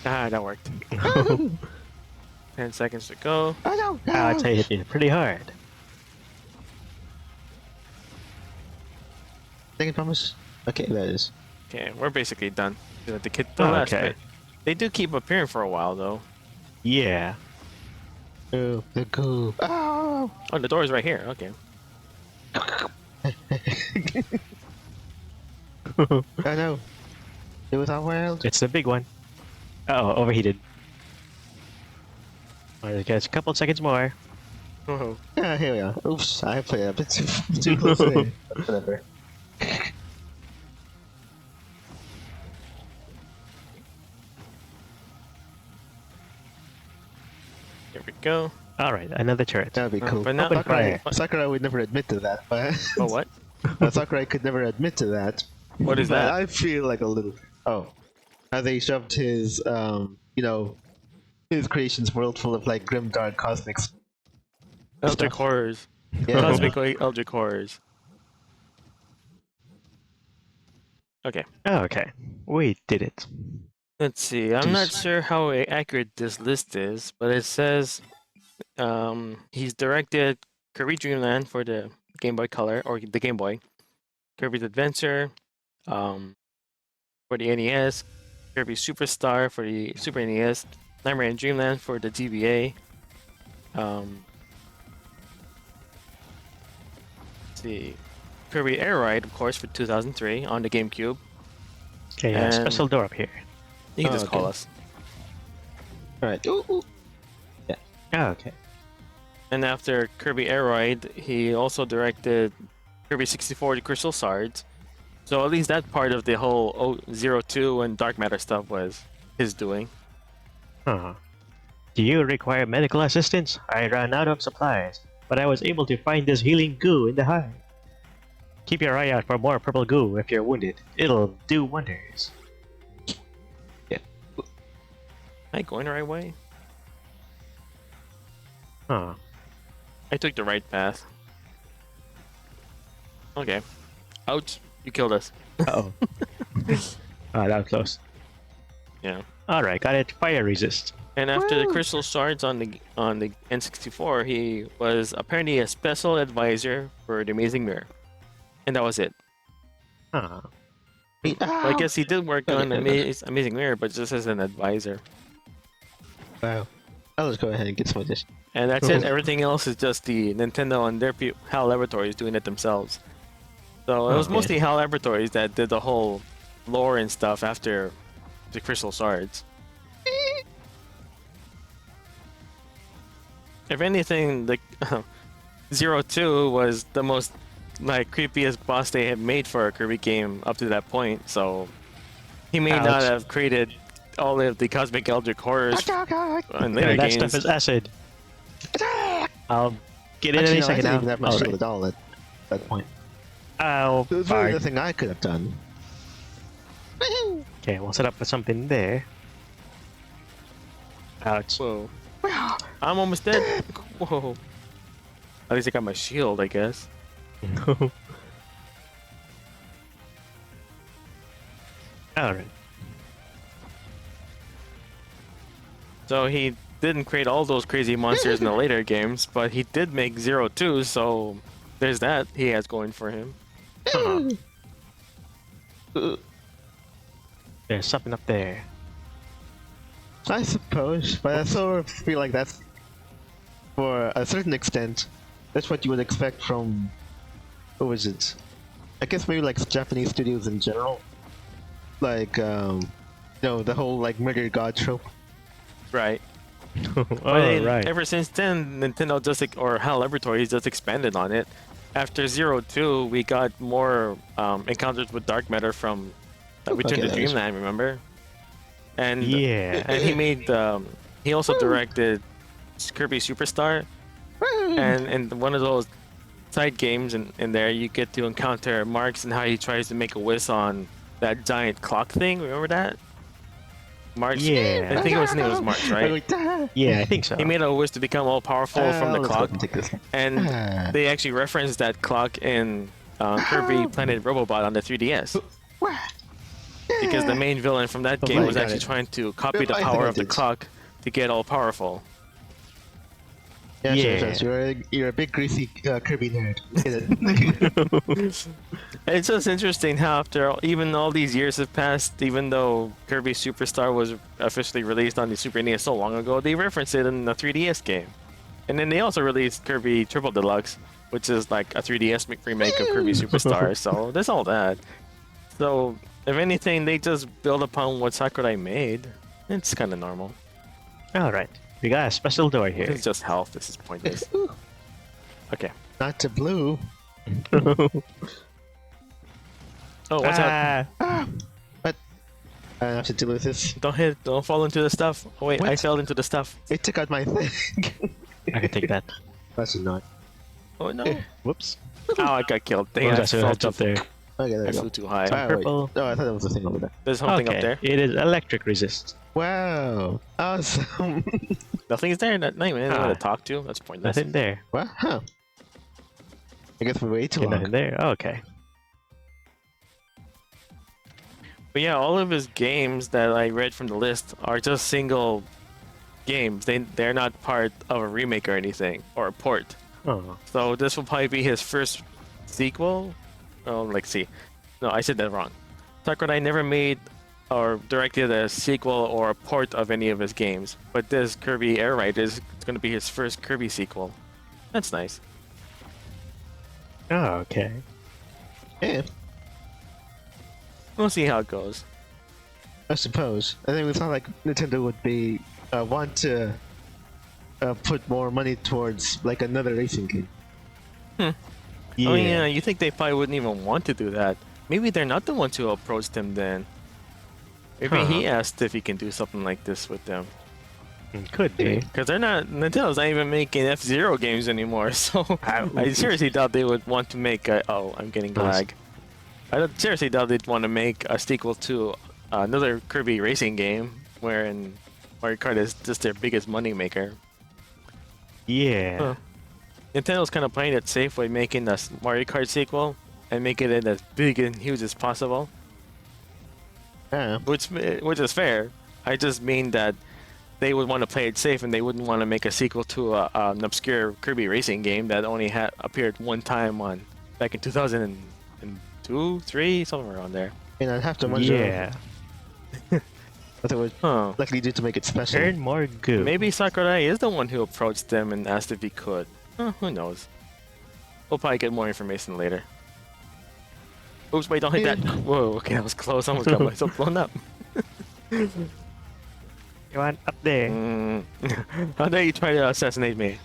Ah, that worked. 10 seconds to go. Oh no! I'd say it hit pretty hard. Second promise. Okay, that is. Okay, we're basically done. The kid, Oh, the last okay. bit. They do keep appearing for a while though. Yeah. Oh, the goo. Oh! Oh, the door is right here. Okay. Oh no! It was our world. It's the big one. Uh oh, overheated. Alright, guys, a couple seconds more. Oh, Ah, here we are. Oops, I played a bit too close there. Whatever. here we go. Alright, another turret. That'd be cool. but now- Open Sakurai, fire. Sakurai would never admit to that, but Oh, what? Sakurai could never admit to that. What is But that? I feel like a little. Oh, how they shoved his, his creation's world full of like grim dark cosmics. Eldritch Stuff. horrors. Yeah. Cosmic Eldritch horrors. Okay. Oh, okay. We did it. Let's see. I'm not sure how accurate this list is, but it says he's directed Kirby Dream Land for the Game Boy Color or the Game Boy, Kirby's Adventure for the NES, Kirby Superstar for the Super NES, Nightmare in Dreamland for the GBA. Let's see. Kirby Air Ride, of course, for 2003 on the GameCube. Okay, And- special door up here. You can Oh, just call okay. us. All right. Ooh, ooh. Oh, okay. And after Kirby Air Ride, he also directed Kirby 64 The Crystal Shards. So at least that part of the whole 02 and Dark Matter stuff was his doing. Huh. Do you require medical assistance? I ran out of supplies, but I was able to find this healing goo in the hive. Keep your eye out for more purple goo if you're wounded. It'll do wonders. Am I going the right way? Huh. I took the right path. Okay. Ouch. You killed us. Uh-oh. Ah, that was close. Yeah. Alright, got it. Fire resist. And after the Woo! Crystal Shards on the N64, he was apparently a special advisor for the Amazing Mirror. And that was it. Huh. Well, I guess he did work on Okay. Amazing Mirror, but just as an advisor. Wow. I'll just go ahead and get some of this. And that's it. Everything else is just the Nintendo and their HAL Laboratories doing it themselves. So it was Okay. mostly HAL Laboratories that did the whole lore and stuff after the Crystal Shards. If anything, the 02 was the most creepiest boss they had made for a Kirby game up to that point. So he may not Ouch. have created all of the Cosmic Eldritch horrors in later Yeah, that games. stuff is acid. I'll get in Actually, any no, I second didn't now. even have much Alright. shield at all at that point. Oh, It was really fart. nothing I could have done. Okay, we'll set up for something there. Ouch. Whoa. I'm almost dead. Whoa. At least I got my shield, I guess. Alright. So he didn't create all those crazy monsters in the later games, but he did make 02, so there's that he has going for him. Huh. There's something up there. I suppose, but I sort of feel like that's, for a certain extent, that's what you would expect from, what was it? I guess maybe like Japanese studios in general. Like, the whole like murder god trope. Right. Oh, But right. ever since then, Nintendo just, or HAL Laboratories just expanded on it. After 02, we got more encounters with dark matter from Return Okay, to that is- Dreamland, remember? And Yeah. and he made he also directed Kirby Superstar, and in one of those side games in there, you get to encounter Marks and how he tries to make a wish on that giant clock thing. Remember that? Marks. Yeah. I think his name was Marks, I'm right? like, "Ah." Yeah, I think so. He made a wish to become all powerful from the Let's go clock, and take this. and Ah. they actually referenced that clock in Kirby Planet Robobot on the 3DS. because the main villain from that Oh, game right, was got actually it. trying to copy the I think power I of the did. clock to get all powerful. Yeah, Yeah. sure. You're a big greasy Kirby nerd. Get it? It's just interesting how even all these years have passed, even though Kirby Superstar was officially released on the Super NES so long ago, they referenced it in the 3DS game. And then they also released Kirby Triple Deluxe, which is like a 3DS remake of Kirby Superstar, so there's all that. So, if anything, they just build upon what Sakurai made. It's kind of normal. Alright, we got a special door here. It's just health, this is pointless. Okay. Not to blue. Oh, what's up? But I have to deal with this. Don't fall into the stuff. Oh wait, I What? fell into the stuff. It took out my thing. I can take that. That's not. Oh no. Whoops. Oh, I got killed. Dang, What I was I fell supposed to up there? Okay, there I you go. flew too high. Ah, wait. Purple. Oh, I thought that was the thing over there. There's something Okay, up there. it is electric resist. Wow. Awesome. Nothing's there. Not even anyone Ah. to talk to. That's pointless. Nothing there. What? Huh. I guess we're way too Okay, long. nothing there. Okay. But yeah, all of his games that I read from the list are just single games. They're not part of a remake or anything or a port. Oh. So this will probably be his first sequel. Oh, like see, no, I said that wrong. Sakurai never made or directed a sequel or a port of any of his games, but this Kirby Air Ride is going to be his first Kirby sequel. That's nice. Oh, okay. Yeah, We'll see how it goes. I suppose. I think it's not like Nintendo would be want to put more money towards like another racing game. Oh yeah, you think they probably wouldn't even want to do that? Maybe they're not the ones who approached him then. Maybe he asked if he can do something like this with them. Could be. Because they're not, Nintendo's not even making F-Zero games anymore, so I seriously doubt they would want to make a, oh, I'm getting lag. I seriously doubt they'd want to make a sequel to another Kirby racing game, wherein Mario Kart is just their biggest money maker. Yeah. Huh. Nintendo's kind of playing it safe by making a Mario Kart sequel and making it as big and huge as possible, Yeah. which is fair. I just mean that they would want to play it safe and they wouldn't want to make a sequel to an obscure Kirby racing game that only had appeared one time back in 2002, 3, somewhere around there. And I'd have to wonder Yeah. what they would Huh. likely do to make it special. Earn more goo. Maybe Sakurai is the one who approached them and asked if he could. Who knows? We'll probably get more information later. Oops, wait, don't hit that. Whoa, okay, that was close. I almost got myself blown up. You want up there? How dare you try to assassinate me?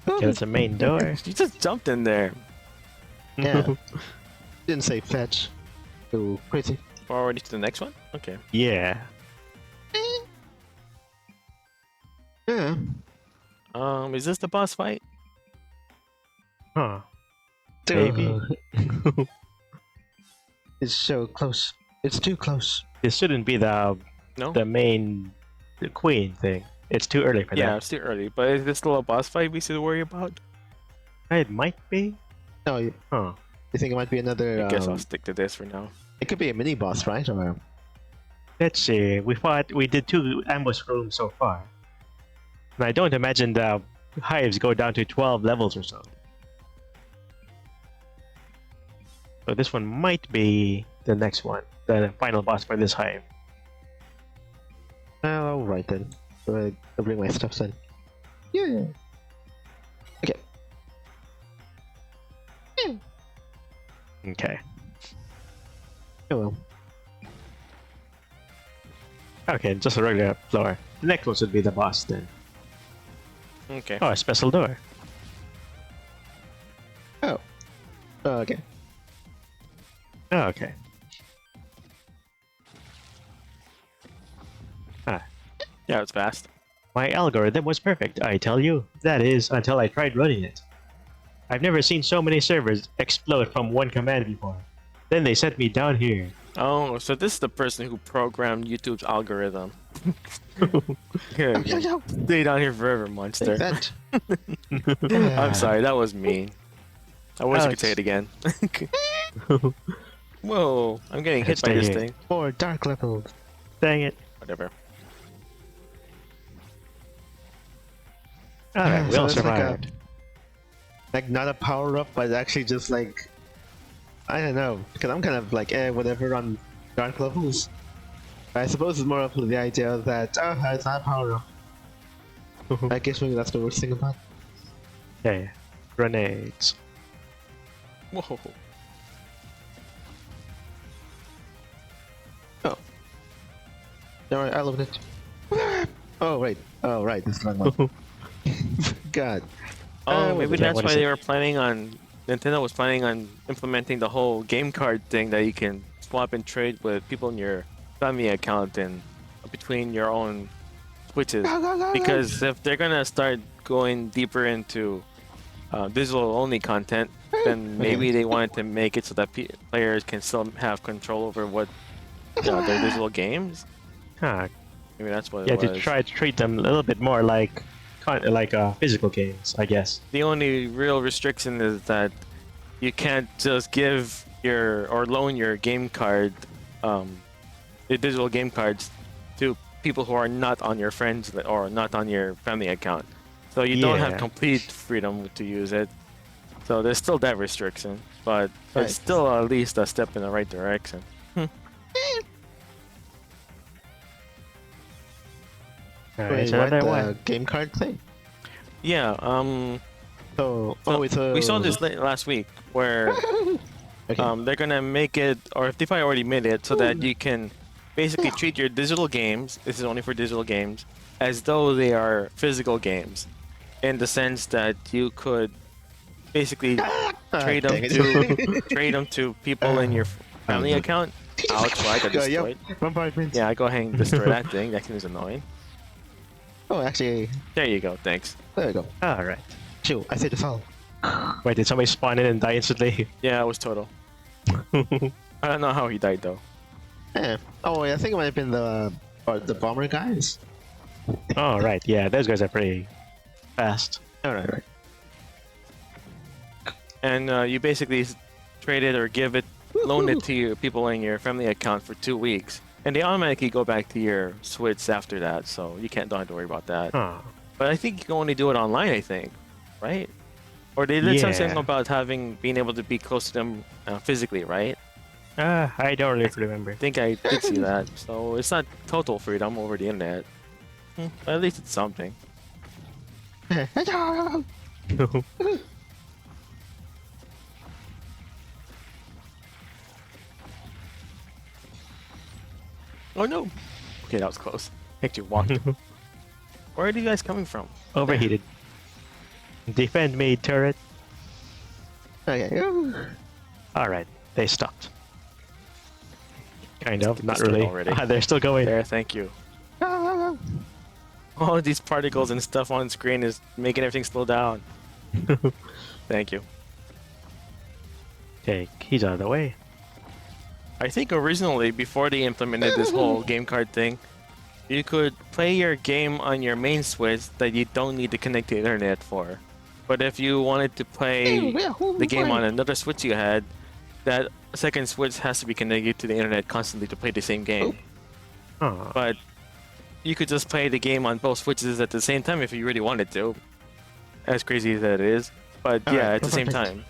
Okay, that's the main door. You just jumped in there. Yeah. Didn't say fetch. Ooh, crazy. We're already to the next one? Okay. Yeah. Yeah. Is this the boss fight? Huh. Maybe. It's so close. It's too close. This shouldn't be the No? main queen thing. It's too early for Yeah, that. it's too early. But is this still a boss fight we should worry about? It might be. No, you Huh. think it might be another? I guess I'll stick to this for now. It could be a mini boss, right? Or Let's see. We did 2 ambush rooms so far. And I don't imagine the hives go down to 12 levels or so. So this one might be the next one, the final boss for this hive. all right then. I'll bring my stuff then. Yeah. Okay. Okay. Oh well. Okay, just a regular floor. The next one should be the boss then. Okay. Oh, a special door. Oh. Okay. Oh, okay. Yeah, it's fast. My algorithm was perfect, I tell you. That is, until I tried running it. I've never seen so many servers explode from one command before. Then they sent me down here. Oh, so this is the person who programmed YouTube's algorithm. Here, stay down here forever, monster. That. I'm sorry, that was mean. I wish I could say it again. Whoa, I'm getting hit by Stay this here. thing. More dark levels. Dang it. Whatever. Alright, we So all it's like survived. like not a power up, but actually just like I don't know, because I'm kind of like whatever on dark levels. I suppose it's more of the idea that it's not a power up. I guess maybe that's the worst thing about it. Okay. Grenades. Whoa. No, I love it. Oh right, this is the wrong one. God. Oh, maybe yeah, that's what why is they it? were planning on. Nintendo was planning on implementing the whole game card thing that you can swap and trade with people in your family account and between your own switches. Because if they're gonna start going deeper into digital only content, then maybe they wanted to make it so that players can still have control over what their digital games. Ah, Maybe that's what yeah, it to was. try to treat them a little bit more like physical games, I guess. The only real restriction is that you can't just give your or loan your game card, your digital game cards, to people who are not on your friends or not on your family account. So you don't have Yeah. complete freedom to use it. So there's still that restriction, but Right. it's still at least a step in the right direction. Alright, Wait, it's what another the one. game card thing? Yeah. So, So it's a... we saw this last week where Okay. they're gonna make it, or if they probably already made it, so that you can basically treat your digital games. This is only for digital games, as though they are physical games, in the sense that you could basically trade them dang it. to trade them to people in your family account. Ouch! Well, I got destroyed. Yep, bombardment. Yeah, I go ahead and destroy that thing. That thing is annoying. Oh, actually, There you go. Thanks. there we go. Alright. Chill, I said to follow. Wait, did somebody spawn in and die instantly? Yeah, it was total. I don't know how he died though. Oh, I think it might have been the bomber guys. Oh, right, yeah, those guys are pretty fast. Alright. And you basically trade it or give it, loan it to your people in your family account for 2 weeks, and they automatically go back to your Switch after that. So you don't have to worry about that. Oh. But I think you can only do it online. I think, right? Or they did something Yeah. about being able to be close to them physically, right? I don't really remember. I think I did see that. So it's not total freedom over the internet. But at least it's something. Oh no! Okay, that was close. Actually walked. Where are you guys coming from? Overheated. Defend me, turret. Okay. Alright, they stopped. Kind of, not Destroyed really. already. They're still going. There, thank you. All of these particles and stuff on screen is making everything slow down. Thank you. Okay, he's out of the way. I think originally, before they implemented this whole game card thing, you could play your game on your main Switch that you don't need to connect to the internet for. But if you wanted to play the game on another Switch you had, that second Switch has to be connected to the internet constantly to play the same game. Oh, But you could just play the game on both Switches at the same time if you really wanted to. As crazy as that is. But yeah, Alright, at the same perfect. time.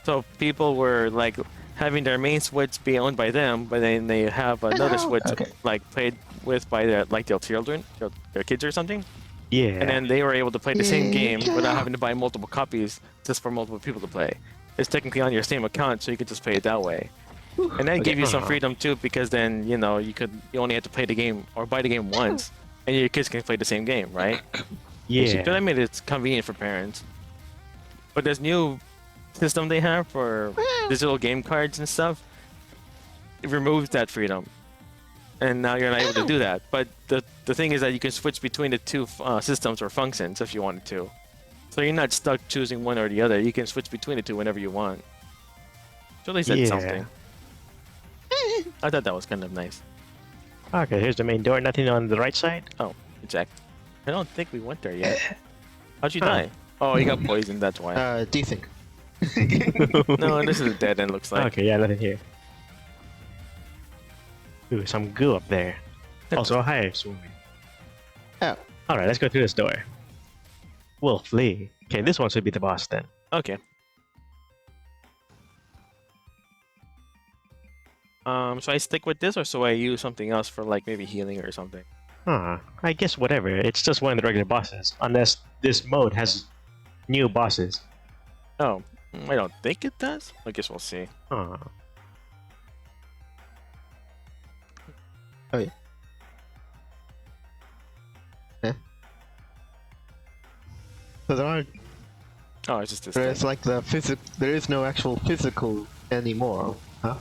So people were like having their main Switch be owned by them, but then they have another Switch Okay. like played with by their children, their kids or something. yeah. And then they were able to play the same game Yeah. without having to buy multiple copies just for multiple people to play. It's technically on your same account, so you could just play it that way. And that gave you some Uh-huh. freedom too, because then you only have to play the game or buy the game once, and your kids can play the same game, right? yeah. That made it convenient for parents. But this new system they have for digital game cards and stuff, it removes that freedom. And now you're not able to do that. But the thing is that you can switch between the two systems or functions if you wanted to. So you're not stuck choosing one or the other. You can switch between the two whenever you want. So they said Yeah. something. I thought that was kind of nice. Okay, here's the main door. Nothing on the right side. Oh, eject. I don't think we went there yet. How'd you Huh. die? Oh, you got poisoned, that's why. Do you think? No, this is a dead end, looks like. Okay, yeah, nothing here. Ooh, some goo up there. Also a hive swimming. Oh. Alright, let's go through this door. Wolf Lee. Okay, this one should be the boss then. Okay. So I stick with this, or so I use something else for like maybe healing or something? Huh. I guess whatever. It's just one of the regular bosses. Unless this mode has new bosses. Oh, I don't think it does. I guess we'll see. Huh. Oh yeah. Yeah. So there aren't. Oh, it's just this. There's Thing. like the physic. There is no actual physical anymore, huh?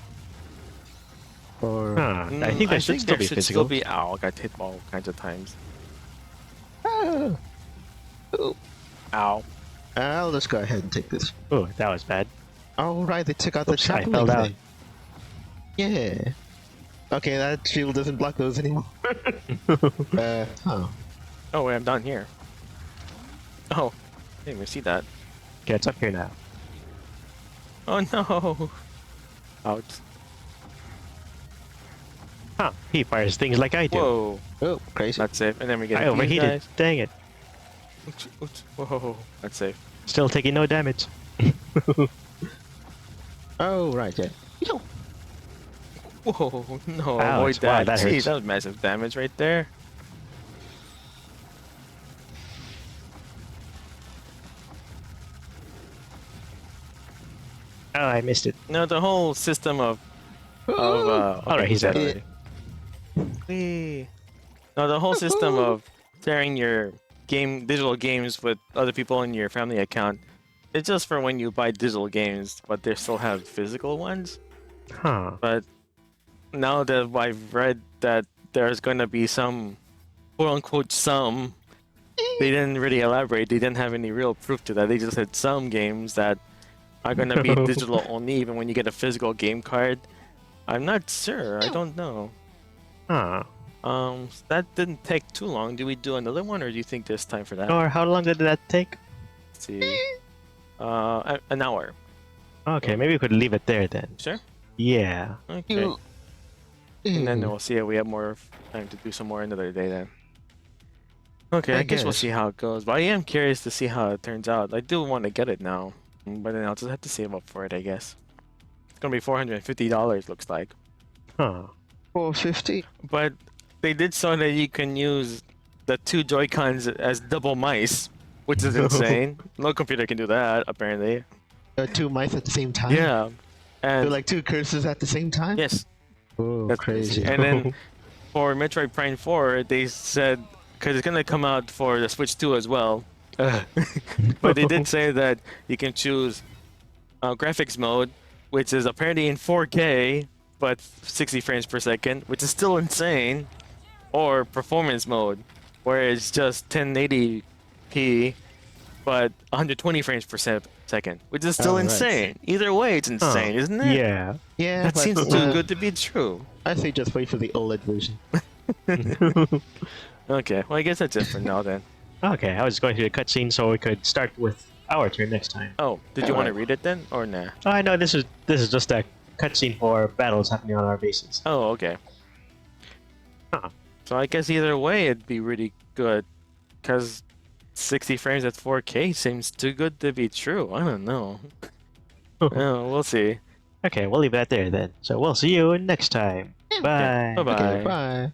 Or. Huh. I think there should still there be should physical. still be. Ow, got hit all kinds of times. Ah. Oh. Ow. I'll just go ahead and take this. Oh, that was bad. Oh right, they took out Oops, the I chocolate fell down. thing. Yeah. Okay, that shield doesn't block those anymore. Huh. Oh wait, I'm down here. Oh, didn't even see that. Okay, it's up here now. Oh no. Ouch. Huh. He fires things like I do. Whoa. Oh, crazy. That's safe. And then we get I these overheated. guys. Dang it. Oops, oops. Whoa. That's safe. Still taking no damage. Oh right, yeah. Whoa. No. Ouch, Avoid wow, that. that Jeez, hurts. that was massive damage right there. Oh, I missed it. No, the whole system of Alright, he's dead Yeah. already. Whee. No, the whole system of sharing your digital games with other people in your family account. It's just for when you buy digital games, but they still have physical ones. Huh. But now that I've read that there's gonna be some, quote unquote, some, they didn't really elaborate. They didn't have any real proof to that. They just said some games that are gonna be digital only, even when you get a physical game card. I'm not sure. I don't know. Huh. That didn't take too long. Do we do another one, or do you think there's time for that? Or how long did that take? Let's see. An hour. Okay, maybe we could leave it there then. Sure. Yeah. Okay. And then we'll see if we have more time to do some more another day then. Okay, I guess we'll guess. see how it goes. But I am curious to see how it turns out. I do want to get it now, but then I'll just have to save up for it, I guess. It's gonna be $450, looks like. Huh. 450. But they did so that you can use the two Joy-Cons as double mice, which is insane. No computer can do that, apparently. Two mice at the same time. Yeah. They're And like two cursors at the same time. yes, Oh, that's crazy. And then for Metroid Prime 4, they said, because it's gonna come out for the Switch 2 as well. But they did say that you can choose graphics mode, which is apparently in 4K, but 60 frames per second, which is still insane. Or performance mode, where it's just 1080p, but 120 frames per second, which is still Oh, right. insane. Either way, it's insane, isn't it? Yeah. Yeah, That but, seems too good to be true. I say just wait for the OLED version. Okay, well, I guess that's it for now then. Okay, I was going through the cutscene so we could start with our turn next time. Oh, did you want to read it then, or nah? Oh, I know this is just a cutscene for battles happening on our bases. Oh, okay. Huh. So I guess either way, it'd be really good, because 60 frames at 4K seems too good to be true. I don't know. Oh, we'll see. Okay, we'll leave that there then. So we'll see you next time. Bye. Bye-bye. Okay, bye.